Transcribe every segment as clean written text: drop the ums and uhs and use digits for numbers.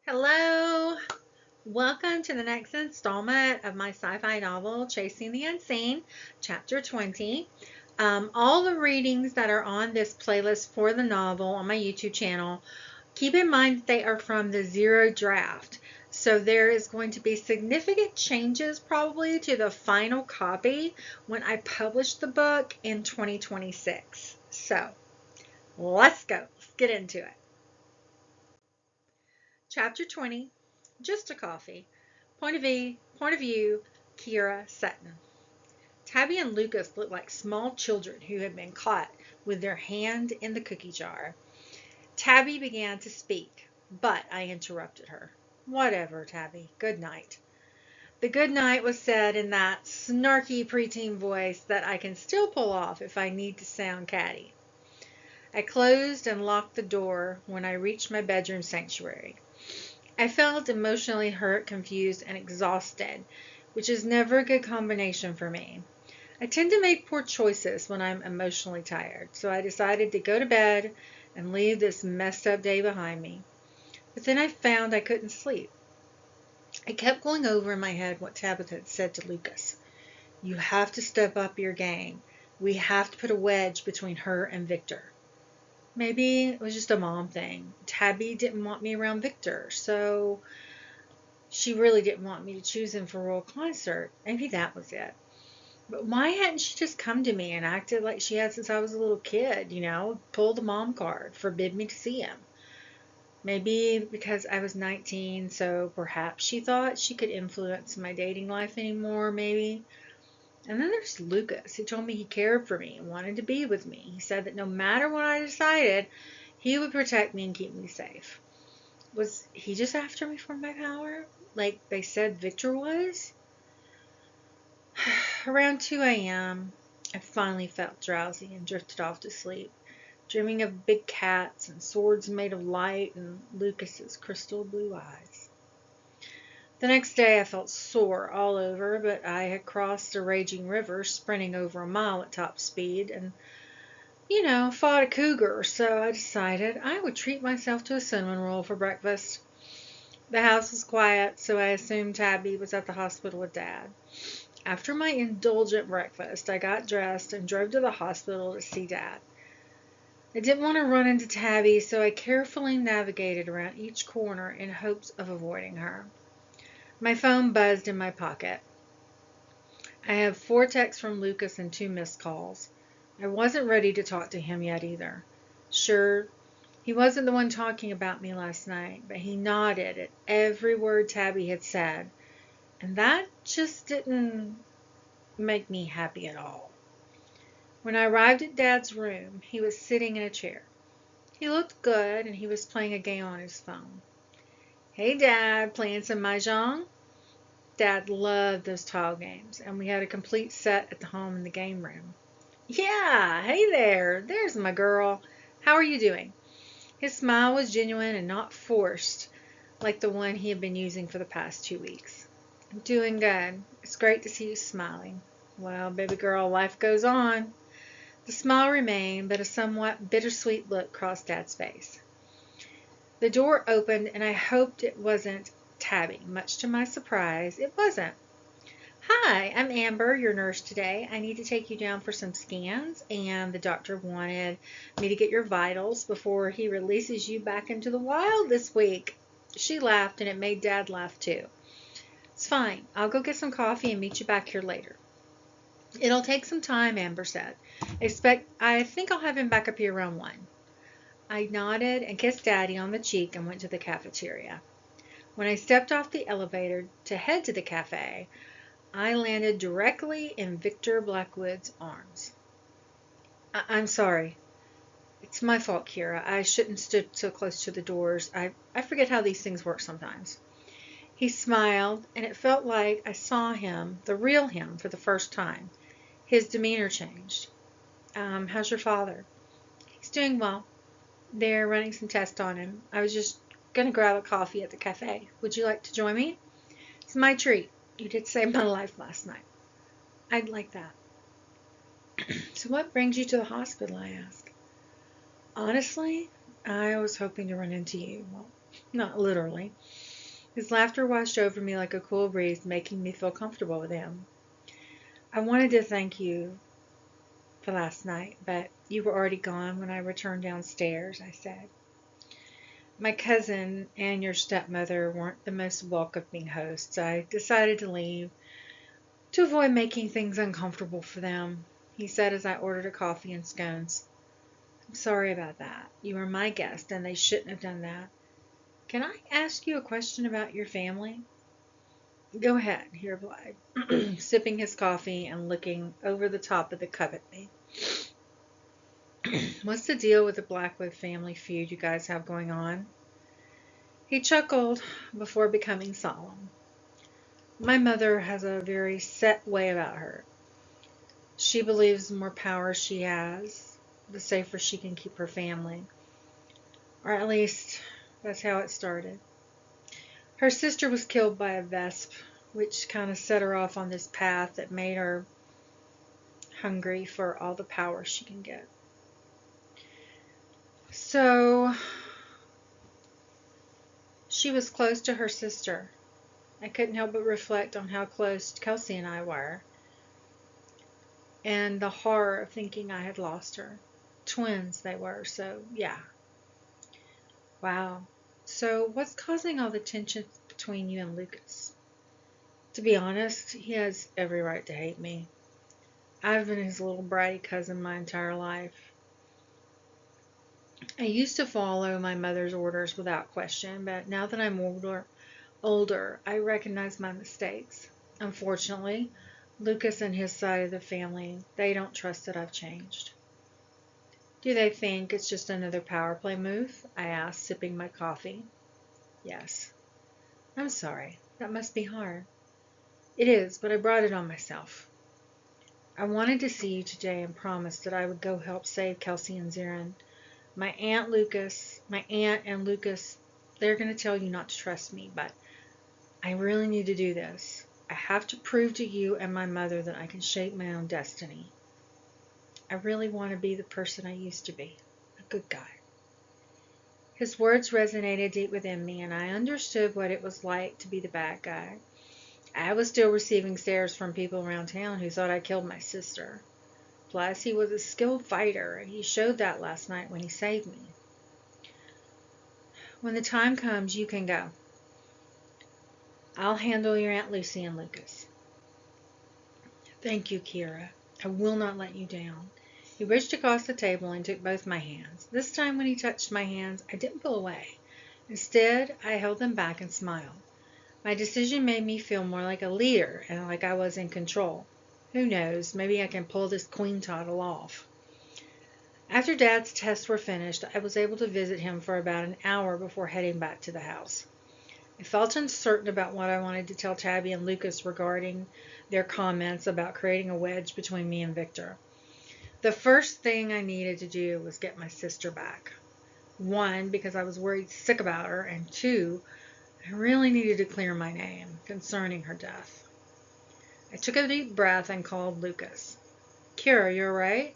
Hello, welcome to the next installment of my sci-fi novel, Chasing the Unseen, Chapter 20. All the readings that are on this playlist for the novel on my YouTube channel, keep in mind that they are from the zero draft. So there is going to be significant changes probably to the final copy when I publish the book in 2026. So let's go. Let's get into it. Chapter 20, Just a Coffee. Point of view, Kiera Sutton. Tabby and Lucas looked like small children who had been caught with their hand in the cookie jar. Tabby began to speak, but I interrupted her. Whatever, Tabby. Good night. The good night was said in that snarky preteen voice that I can still pull off if I need to sound catty. I closed and locked the door when I reached my bedroom sanctuary. I felt emotionally hurt, confused, and exhausted, which is never a good combination for me. I tend to make poor choices when I'm emotionally tired, so I decided to go to bed and leave this messed up day behind me. But then I found I couldn't sleep. I kept going over in my head what Tabitha had said to Lucas. You have to step up your game. We have to put a wedge between her and Victor. Maybe it was just a mom thing. Tabby didn't want me around Victor, so she really didn't want me to choose him for Royal Concert. Maybe that was it. But why hadn't she just come to me and acted like she had since I was a little kid, pull the mom card, forbid me to see him? Maybe because I was 19, so perhaps she thought she could influence my dating life anymore, maybe. And then there's Lucas. He told me he cared for me and wanted to be with me. He said that no matter what I decided, he would protect me and keep me safe. Was he just after me for my power, like they said Victor was? Around 2 a.m., I finally felt drowsy and drifted off to sleep, dreaming of big cats and swords made of light and Lucas's crystal blue eyes. The next day I felt sore all over, but I had crossed a raging river, sprinting over a mile at top speed, and, fought a cougar, so I decided I would treat myself to a cinnamon roll for breakfast. The house was quiet, so I assumed Tabby was at the hospital with Dad. After my indulgent breakfast, I got dressed and drove to the hospital to see Dad. I didn't want to run into Tabby, so I carefully navigated around each corner in hopes of avoiding her. My phone buzzed in my pocket. I have 4 texts from Lucas and 2 missed calls. I wasn't ready to talk to him yet either. Sure, he wasn't the one talking about me last night, but he nodded at every word Tabby had said, and that just didn't make me happy at all. When I arrived at Dad's room, he was sitting in a chair. He looked good, and he was playing a game on his phone. Hey, Dad, playing some Mahjong? Dad loved those tile games, and we had a complete set at the home in the game room. Yeah, hey there, there's my girl. How are you doing? His smile was genuine and not forced, like the one he had been using for the past 2 weeks. I'm doing good. It's great to see you smiling. Well, baby girl, life goes on. The smile remained, but a somewhat bittersweet look crossed Dad's face. The door opened, and I hoped it wasn't Tabby. Much to my surprise, it wasn't. Hi, I'm Amber, your nurse today. I need to take you down for some scans, and the doctor wanted me to get your vitals before he releases you back into the wild this week. She laughed, and it made Dad laugh too. It's fine. I'll go get some coffee and meet you back here later. It'll take some time, Amber said. I think I'll have him back up here around 1. I nodded and kissed Daddy on the cheek and went to the cafeteria. When I stepped off the elevator to head to the cafe, I landed directly in Victor Blackwood's arms. I'm sorry. It's my fault, Kiera. I shouldn't stood so close to the doors. I forget how these things work sometimes. He smiled, and it felt like I saw him, the real him, for the first time. His demeanor changed. How's your father? He's doing well. They're running some tests on him. I was just going to grab a coffee at the cafe. Would you like to join me? It's my treat. You did save my life last night. I'd like that. So what brings you to the hospital, I asked. Honestly, I was hoping to run into you. Well, not literally. His laughter washed over me like a cool breeze, making me feel comfortable with him. I wanted to thank you for last night, but you were already gone when I returned downstairs, I said. My cousin and your stepmother weren't the most welcoming hosts. I decided to leave to avoid making things uncomfortable for them, he said as I ordered a coffee and scones. I'm sorry about that. You were my guest, and they shouldn't have done that. Can I ask you a question about your family? Go ahead, he replied, sipping his coffee and looking over the top of the cup at me. What's the deal with the Blackwood family feud you guys have going on? He chuckled before becoming solemn. My mother has a very set way about her. She believes the more power she has, the safer she can keep her family. Or at least, that's how it started. Her sister was killed by a vesp, which kind of set her off on this path that made her hungry for all the power she can get. So, she was close to her sister. I couldn't help but reflect on how close Kelsey and I were, and the horror of thinking I had lost her. Twins they were, so yeah. Wow. So what's causing all the tension between you and Lucas? To be honest, he has every right to hate me. I've been his little bratty cousin my entire life. I used to follow my mother's orders without question, but now that I'm older, I recognize my mistakes. Unfortunately, Lucas and his side of the family, they don't trust that I've changed. Do they think it's just another power play move? I asked, sipping my coffee. Yes. I'm sorry. That must be hard. It is, but I brought it on myself. I wanted to see you today and promised that I would go help save Kelsey and Zarin. My aunt and Lucas, they're going to tell you not to trust me, but I really need to do this. I have to prove to you and my mother that I can shape my own destiny. I really want to be the person I used to be, a good guy. His words resonated deep within me, and I understood what it was like to be the bad guy. I was still receiving stares from people around town who thought I killed my sister. Plus, he was a skilled fighter, and he showed that last night when he saved me. When the time comes, you can go. I'll handle your Aunt Lucy and Lucas. Thank you, Kiera. I will not let you down. He reached across the table and took both my hands. This time when he touched my hands, I didn't pull away. Instead, I held them back and smiled. My decision made me feel more like a leader and like I was in control. Who knows, maybe I can pull this queen title off. After Dad's tests were finished, I was able to visit him for about an hour before heading back to the house. I felt uncertain about what I wanted to tell Tabby and Lucas regarding their comments about creating a wedge between me and Victor. The first thing I needed to do was get my sister back. One, because I was worried sick about her, and two, I really needed to clear my name concerning her death. I took a deep breath and called Lucas. Kiera, you alright?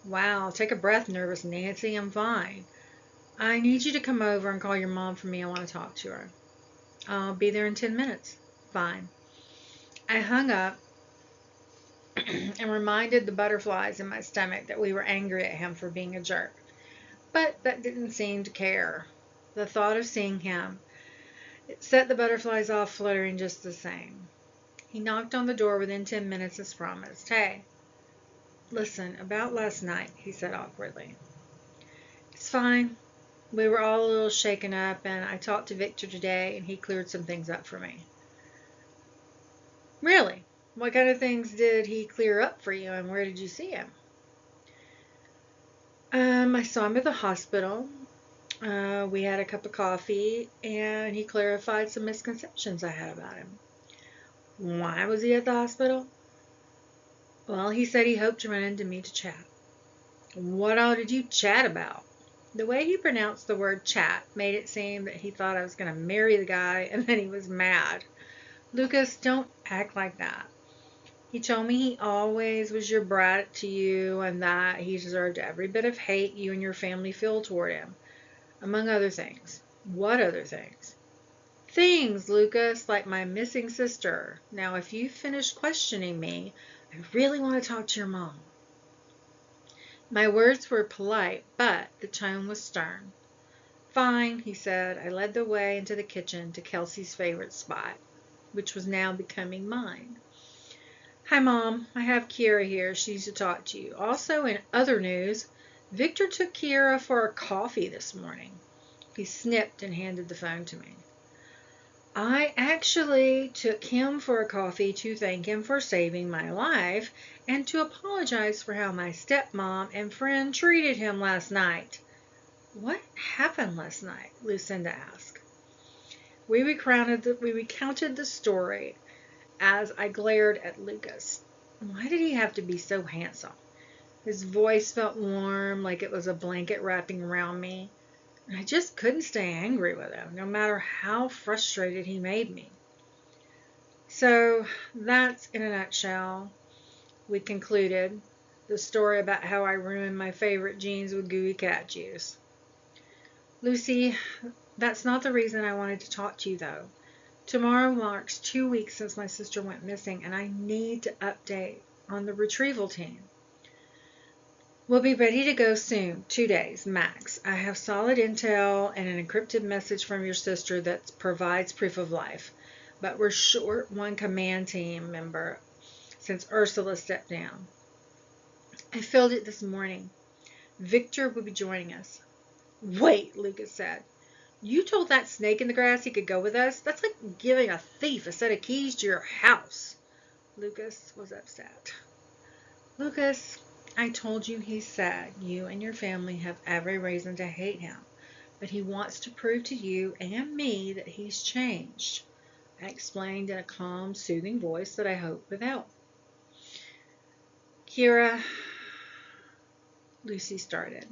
Wow, take a breath, nervous Nancy. I'm fine. I need you to come over and call your mom for me. I want to talk to her. I'll be there in 10 minutes. Fine. I hung up and reminded the butterflies in my stomach that we were angry at him for being a jerk. But that didn't seem to care. The thought of seeing him, it set the butterflies off fluttering just the same. He knocked on the door within 10 minutes as promised. Hey, listen, about last night, he said awkwardly. It's fine. We were all a little shaken up, and I talked to Victor today, and he cleared some things up for me. Really? What kind of things did he clear up for you, and where did you see him? I saw him at the hospital. We had a cup of coffee, and he clarified some misconceptions I had about him. Why was he at the hospital? Well, he said he hoped to run into me to chat. What all did you chat about? The way he pronounced the word chat made it seem that he thought I was going to marry the guy, and then he was mad. Lucas, don't act like that. He told me he always was your brat to you, and that he deserved every bit of hate you and your family feel toward him, among other things. What other things? Things, Lucas, like my missing sister. Now, if you finish questioning me, I really want to talk to your mom. My words were polite, but the tone was stern. Fine, he said. I led the way into the kitchen to Kelsey's favorite spot, which was now becoming mine. Hi, Mom. I have Kiera here. She needs to talk to you. Also, in other news, Victor took Kiera for a coffee this morning. He snipped and handed the phone to me. I actually took him for a coffee to thank him for saving my life and to apologize for how my stepmom and friend treated him last night. What happened last night? Lucinda asked. We recounted the story as I glared at Lucas. Why did he have to be so handsome? His voice felt warm, like it was a blanket wrapping around me. And I just couldn't stay angry with him, no matter how frustrated he made me. So that's, in a nutshell, we concluded the story about how I ruined my favorite jeans with gooey cat juice. Lucy, that's not the reason I wanted to talk to you, though. Tomorrow marks 2 weeks since my sister went missing, and I need to update on the retrieval team. We'll be ready to go soon, 2 days, max. I have solid intel and an encrypted message from your sister that provides proof of life, but we're short one command team member since Ursula stepped down. I filled it this morning. Victor will be joining us. Wait, Lucas said. You told that snake in the grass he could go with us? That's like giving a thief a set of keys to your house. Lucas was upset. Lucas, I told you he's sad. You and your family have every reason to hate him, but he wants to prove to you and me that he's changed. I explained in a calm, soothing voice that I hoped would help. Kiera, Lucy started.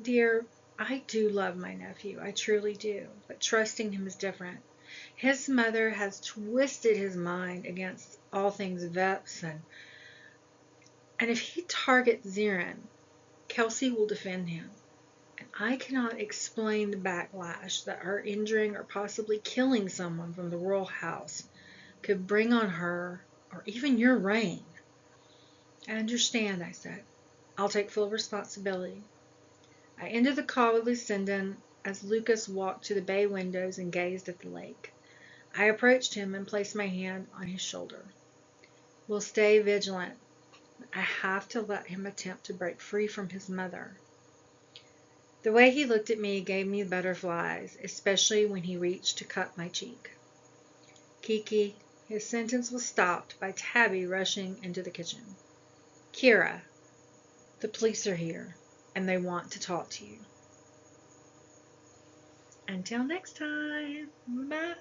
Dear, I do love my nephew, I truly do, but trusting him is different. His mother has twisted his mind against all things Veps, and if he targets Zirin, Kelsey will defend him. And I cannot explain the backlash that her injuring or possibly killing someone from the royal house could bring on her or even your reign. I understand, I said. I'll take full responsibility. I ended the call with Lucinda as Lucas walked to the bay windows and gazed at the lake. I approached him and placed my hand on his shoulder. We'll stay vigilant. I have to let him attempt to break free from his mother. The way he looked at me gave me butterflies, especially when he reached to cut my cheek. Kiki, his sentence was stopped by Tabby rushing into the kitchen. Kiera, the police are here, and they want to talk to you. Until next time, bye.